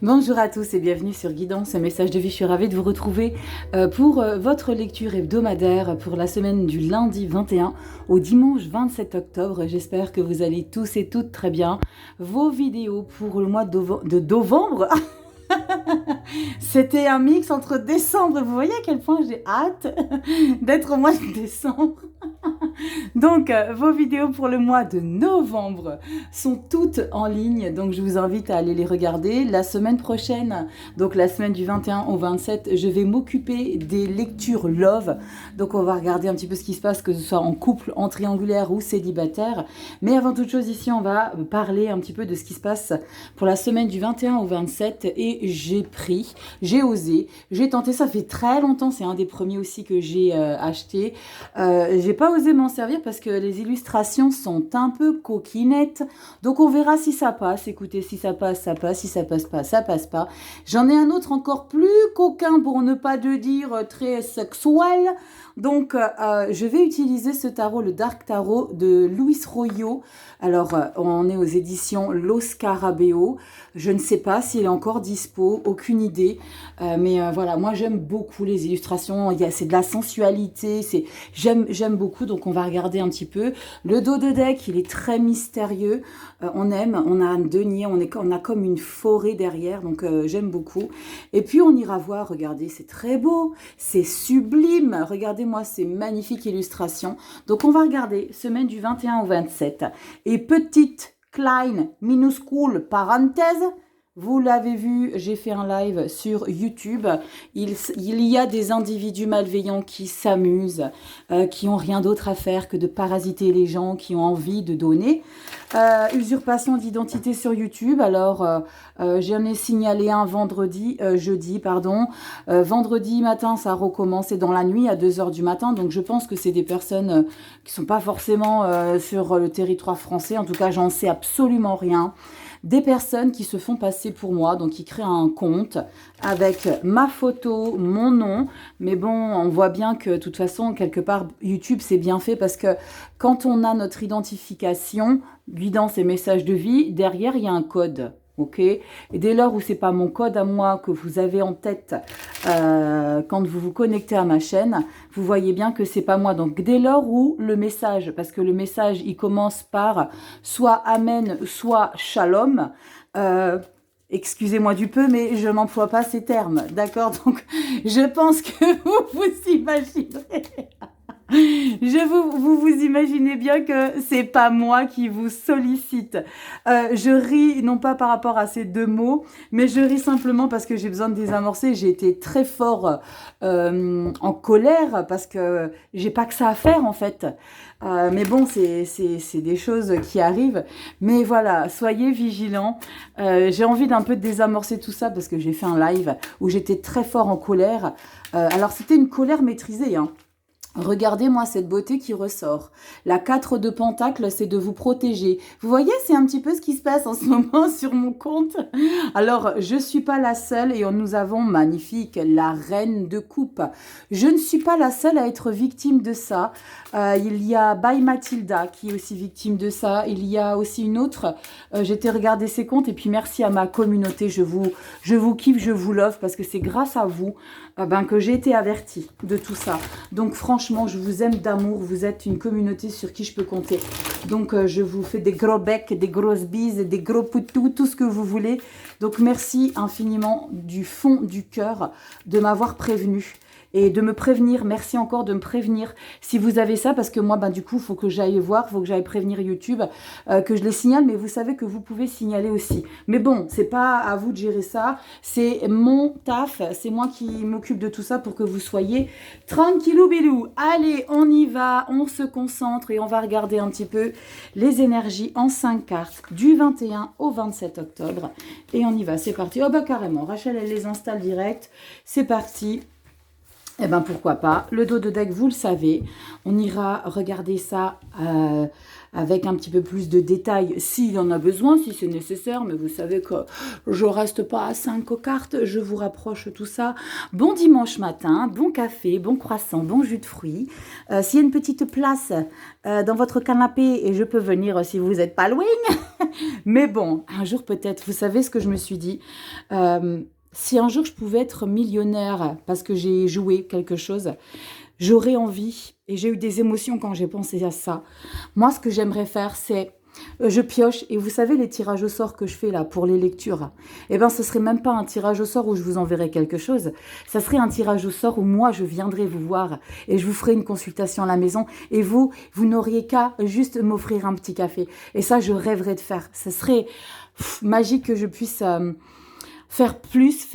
Bonjour à tous et bienvenue sur Guidance, un message de vie. Je suis ravie de vous retrouver pour votre lecture hebdomadaire pour la semaine du lundi 21 au dimanche 27 octobre. J'espère que vous allez tous et toutes très bien. Vos vidéos pour le mois de novembre, c'était un mix entre décembre. Vous voyez à quel point j'ai hâte d'être au mois de décembre. Donc, vos vidéos pour le mois de novembre sont toutes en ligne, donc je vous invite à aller les regarder. La semaine prochaine, donc la semaine du 21 au 27, je vais m'occuper des lectures love. Donc, on va regarder un petit peu ce qui se passe, que ce soit en couple, en triangulaire ou célibataire. Mais avant toute chose, ici, on va parler un petit peu de ce qui se passe pour la semaine du 21 au 27. Et j'ai osé, j'ai tenté, ça fait très longtemps, c'est un des premiers aussi que j'ai acheté. J'ai pas osé m'en servir parce que les illustrations sont un peu coquinettes. Donc on verra si ça passe. Écoutez, si ça passe, ça passe. Si ça passe pas, ça passe pas. J'en ai un autre encore plus coquin pour ne pas de dire très sexuel. Donc je vais utiliser ce tarot, le Dark Tarot de Luis Royo. Alors on est aux éditions Los Scarabeo. Je ne sais pas s'il est encore dispo, aucune idée. Mais voilà, moi j'aime beaucoup les illustrations. C'est de la sensualité. J'aime beaucoup, donc on va regarder un petit peu. Le dos de deck, il est très mystérieux. On aime, on a un denier, on a comme une forêt derrière, donc j'aime beaucoup. Et puis on ira voir, regardez, c'est très beau, c'est sublime. Regardez-moi ces magnifiques illustrations. Donc on va regarder, semaine du 21 au 27. Et petite, kleine, minuscule parenthèse, vous l'avez vu, j'ai fait un live sur YouTube. Il y a des individus malveillants qui s'amusent, qui ont rien d'autre à faire que de parasiter les gens, qui ont envie de donner. Usurpation d'identité sur YouTube. Alors, j'en ai signalé un jeudi, pardon. Vendredi matin, ça a recommencé dans la nuit à 2 heures du matin. Donc, je pense que c'est des personnes qui sont pas forcément sur le territoire français. En tout cas, j'en sais absolument rien. Des personnes qui se font passer pour moi, donc qui créent un compte avec ma photo, mon nom. Mais bon, on voit bien que de toute façon, quelque part, YouTube, c'est bien fait parce que quand on a notre identification, guidance et message de vie, derrière, il y a un code. Ok. Et dès lors où c'est pas mon code à moi que vous avez en tête quand vous vous connectez à ma chaîne, vous voyez bien que c'est pas moi. Donc dès lors où le message, parce que le message il commence par soit amen, soit shalom. Excusez-moi du peu, mais je n'emploie pas ces termes, d'accord? Donc je pense que vous vous imaginerez. Vous imaginez bien que c'est pas moi qui vous sollicite. Je ris non pas par rapport à ces deux mots, mais je ris simplement parce que j'ai besoin de désamorcer. J'ai été très fort en colère parce que j'ai pas que ça à faire en fait. Mais bon, c'est des choses qui arrivent. Mais voilà, soyez vigilants. J'ai envie d'un peu de désamorcer tout ça parce que j'ai fait un live où j'étais très fort en colère. Alors c'était une colère maîtrisée, hein. Regardez-moi cette beauté qui ressort. La 4 de Pentacle, c'est de vous protéger. Vous voyez, c'est un petit peu ce qui se passe en ce moment sur mon compte. Alors, je suis pas la seule et nous avons magnifique la Reine de Coupe. Je ne suis pas la seule à être victime de ça. Il y a By Mathilda qui est aussi victime de ça. Il y a aussi une autre. J'étais regarder ses comptes et puis merci à ma communauté. Je vous kiffe, je vous love parce que c'est grâce à vous que j'ai été avertie de tout ça. Donc franchement, je vous aime d'amour. Vous êtes une communauté sur qui je peux compter. Donc je vous fais des gros becs, des grosses bises, des gros poutous, tout ce que vous voulez. Donc merci infiniment du fond du cœur de m'avoir prévenu. Et de me prévenir, merci encore de me prévenir si vous avez ça, parce que moi, du coup, il faut que j'aille voir, il faut que j'aille prévenir YouTube, que je les signale, mais vous savez que vous pouvez signaler aussi. Mais bon, c'est pas à vous de gérer ça, c'est mon taf, c'est moi qui m'occupe de tout ça pour que vous soyez tranquillou bilou. Allez, on y va, on se concentre et on va regarder un petit peu les énergies en 5 cartes du 21 au 27 octobre. Et on y va, c'est parti. Oh carrément, Rachel, elle les installe direct, c'est parti. Eh bien, pourquoi pas. Le dos de deck, vous le savez. On ira regarder ça avec un petit peu plus de détails s'il en a besoin, si c'est nécessaire. Mais vous savez que je reste pas à 5 aux cartes. Je vous rapproche tout ça. Bon dimanche matin, bon café, bon croissant, bon jus de fruits. S'il y a une petite place dans votre canapé, et je peux venir si vous n'êtes pas loin. Mais bon, un jour peut-être, vous savez ce que je me suis dit si un jour je pouvais être millionnaire parce que j'ai joué quelque chose, j'aurais envie, et j'ai eu des émotions quand j'ai pensé à ça. Moi, ce que j'aimerais faire, c'est je pioche, et vous savez les tirages au sort que je fais là pour les lectures, eh bien ce serait même pas un tirage au sort où je vous enverrai quelque chose, ça serait un tirage au sort où moi je viendrai vous voir et je vous ferai une consultation à la maison, et vous n'auriez qu'à juste m'offrir un petit café. Et ça, je rêverais de faire. Ce serait magique que je puisse faire plus,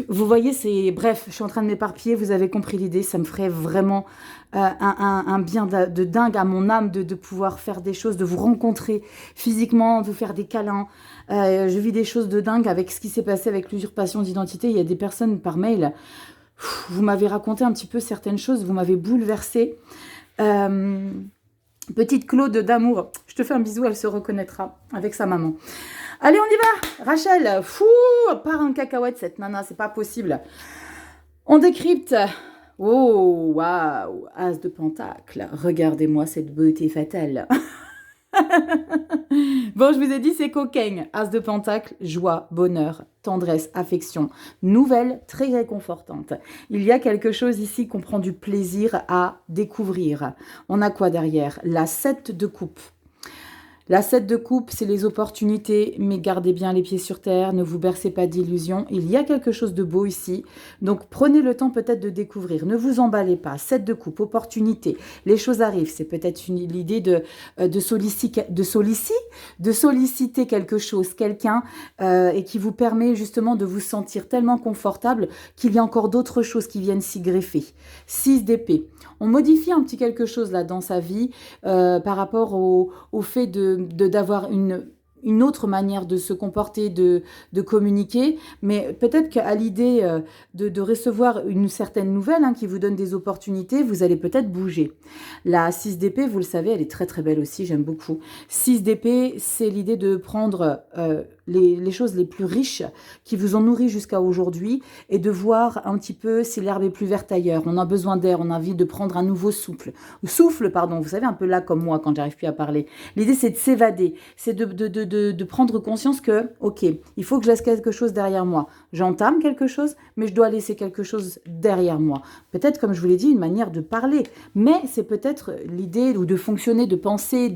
vous voyez, c'est... Bref, je suis en train de m'éparpiller, vous avez compris l'idée, ça me ferait vraiment un bien de dingue à mon âme de pouvoir faire des choses, de vous rencontrer physiquement, de vous faire des câlins. Je vis des choses de dingue avec ce qui s'est passé avec l'usurpation d'identité. Il y a des personnes par mail, vous m'avez raconté un petit peu certaines choses, vous m'avez bouleversée. Petite Claude d'amour, je te fais un bisou, elle se reconnaîtra avec sa maman. Allez, on y va. Rachel, fou, part en cacahuète cette nana, c'est pas possible. On décrypte. Oh, waouh, As de Pentacle. Regardez-moi cette beauté fatale. Bon, je vous ai dit, c'est coquin. As de Pentacle, joie, bonheur, tendresse, affection. Nouvelle, très réconfortante. Il y a quelque chose ici qu'on prend du plaisir à découvrir. On a quoi derrière? La 7 de coupe. La 7 de coupe, c'est les opportunités, mais gardez bien les pieds sur terre, ne vous bercez pas d'illusions. Il y a quelque chose de beau ici, donc prenez le temps peut-être de découvrir. Ne vous emballez pas. 7 de coupe, opportunité, les choses arrivent. C'est peut-être l'idée de solliciter quelque chose, quelqu'un, et qui vous permet justement de vous sentir tellement confortable qu'il y a encore d'autres choses qui viennent s'y greffer. 6 d'épée. On modifie un petit quelque chose là dans sa vie par rapport au fait d'avoir une autre manière de se comporter, de communiquer, mais peut-être qu'à l'idée de recevoir une certaine nouvelle qui vous donne des opportunités, vous allez peut-être bouger. La 6 d'épée, vous le savez, elle est très très belle aussi, j'aime beaucoup. 6 d'épée, c'est l'idée de prendre les choses les plus riches qui vous ont nourri jusqu'à aujourd'hui et de voir un petit peu si l'herbe est plus verte ailleurs. On a besoin d'air, on a envie de prendre un nouveau souffle, pardon, vous savez, un peu là comme moi quand j'arrive plus à parler. L'idée, c'est de s'évader, c'est de prendre conscience que, ok, il faut que je laisse quelque chose derrière moi. J'entame quelque chose, mais je dois laisser quelque chose derrière moi. Peut-être, comme je vous l'ai dit, une manière de parler, mais c'est peut-être l'idée ou de fonctionner, de penser,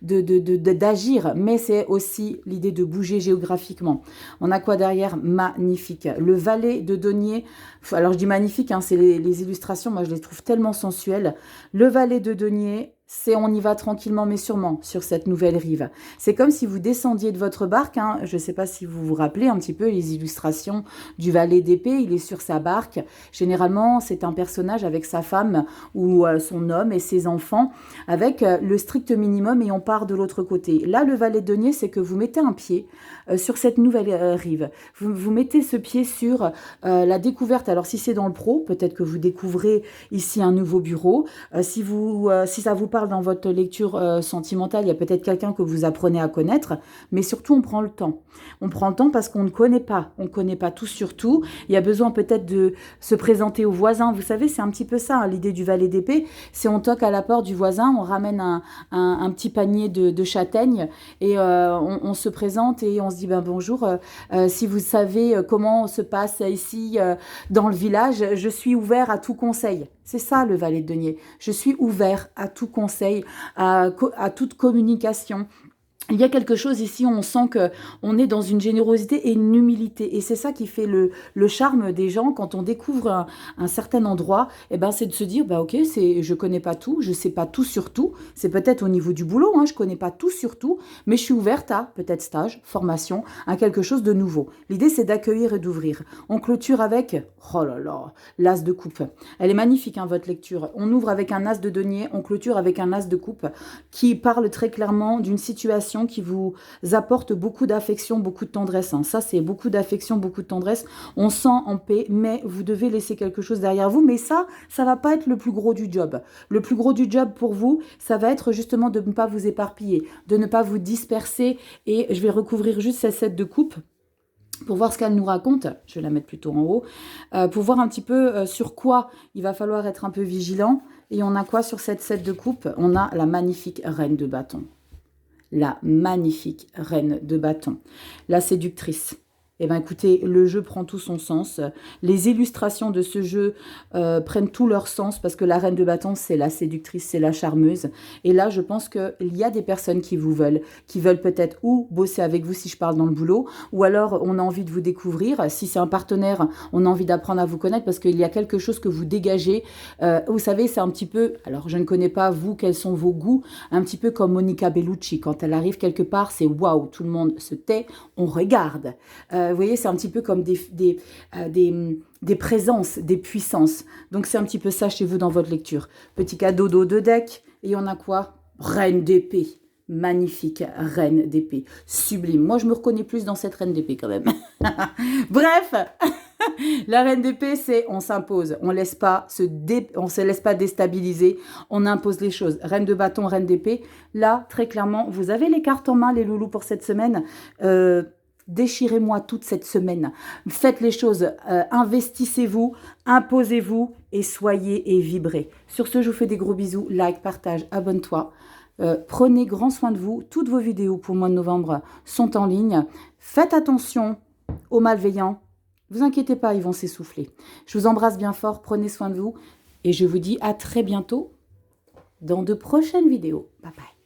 d'agir, mais c'est aussi l'idée de bouger géographiquement. On a quoi derrière? Magnifique. Le valet de denier, alors je dis magnifique, c'est les illustrations, moi je les trouve tellement sensuelles. Le valet de denier, c'est on y va tranquillement mais sûrement sur cette nouvelle rive. C'est comme si vous descendiez de votre barque. Je ne sais pas si vous vous rappelez un petit peu les illustrations du valet d'épée. Il est sur sa barque. Généralement, c'est un personnage avec sa femme ou son homme et ses enfants avec le strict minimum et on part de l'autre côté. Là, le valet de denier, c'est que vous mettez un pied sur cette nouvelle rive. Vous mettez ce pied sur la découverte. Alors, si c'est dans le pro, peut-être que vous découvrez ici un nouveau bureau. Si ça vous parle dans votre lecture sentimentale, il y a peut-être quelqu'un que vous apprenez à connaître, mais surtout on prend le temps. On prend le temps parce qu'on ne connaît pas. On ne connaît pas tout sur tout. Il y a besoin peut-être de se présenter aux voisins. Vous savez, c'est un petit peu ça, l'idée du valet d'épée. C'est on toque à la porte du voisin, on ramène un petit panier de châtaignes et on se présente et on se dit bonjour, si vous savez comment se passe ici dans le village, je suis ouvert à tout conseil. C'est ça le valet de denier. Je suis ouvert à tout conseil, à toute communication. Il y a quelque chose ici où on sent qu'on est dans une générosité et une humilité. Et c'est ça qui fait le charme des gens quand on découvre un certain endroit. C'est de se dire, ok, je connais pas tout, je sais pas tout sur tout. C'est peut-être au niveau du boulot, je connais pas tout sur tout, mais je suis ouverte à peut-être stage, formation, à quelque chose de nouveau. L'idée, c'est d'accueillir et d'ouvrir. On clôture avec, oh là là, l'as de coupe. Elle est magnifique, votre lecture. On ouvre avec un as de denier, on clôture avec un as de coupe qui parle très clairement d'une situation illustration qui vous apporte beaucoup d'affection, beaucoup de tendresse. Hein. Ça, c'est beaucoup d'affection, beaucoup de tendresse. On sent en paix, mais vous devez laisser quelque chose derrière vous. Mais ça va pas être le plus gros du job. Le plus gros du job pour vous, ça va être justement de ne pas vous éparpiller, de ne pas vous disperser. Et je vais recouvrir juste cette set de coupe pour voir ce qu'elle nous raconte. Je vais la mettre plutôt en haut. Pour voir un petit peu sur quoi il va falloir être un peu vigilant. Et on a quoi sur cette set de coupe? On a la magnifique reine de bâton. La magnifique reine de bâton. La séductrice. Eh bien, écoutez, le jeu prend tout son sens. Les illustrations de ce jeu prennent tout leur sens parce que la reine de bâton, c'est la séductrice, c'est la charmeuse. Et là, je pense qu'il y a des personnes qui veulent peut-être ou bosser avec vous si je parle dans le boulot, ou alors on a envie de vous découvrir. Si c'est un partenaire, on a envie d'apprendre à vous connaître parce qu'il y a quelque chose que vous dégagez. Vous savez, c'est un petit peu, alors je ne connais pas vous, quels sont vos goûts, un petit peu comme Monica Bellucci. Quand elle arrive quelque part, c'est waouh, tout le monde se tait, on regarde. Vous voyez, c'est un petit peu comme des présences, des puissances. Donc, c'est un petit peu ça chez vous dans votre lecture. Petit cadeau d'eau de deck. Et on a quoi? Reine d'épée. Magnifique reine d'épée. Sublime. Moi, je me reconnais plus dans cette reine d'épée quand même. Bref, la reine d'épée, c'est on s'impose. On se laisse pas déstabiliser. On impose les choses. Reine de bâton, reine d'épée. Là, très clairement, vous avez les cartes en main, les loulous, pour cette semaine. Déchirez-moi toute cette semaine. Faites les choses, investissez-vous, imposez-vous et soyez et vibrez. Sur ce, je vous fais des gros bisous. Like, partage, abonne-toi. Prenez grand soin de vous. Toutes vos vidéos pour le mois de novembre sont en ligne. Faites attention aux malveillants. Ne vous inquiétez pas, ils vont s'essouffler. Je vous embrasse bien fort. Prenez soin de vous. Et je vous dis à très bientôt dans de prochaines vidéos. Bye bye.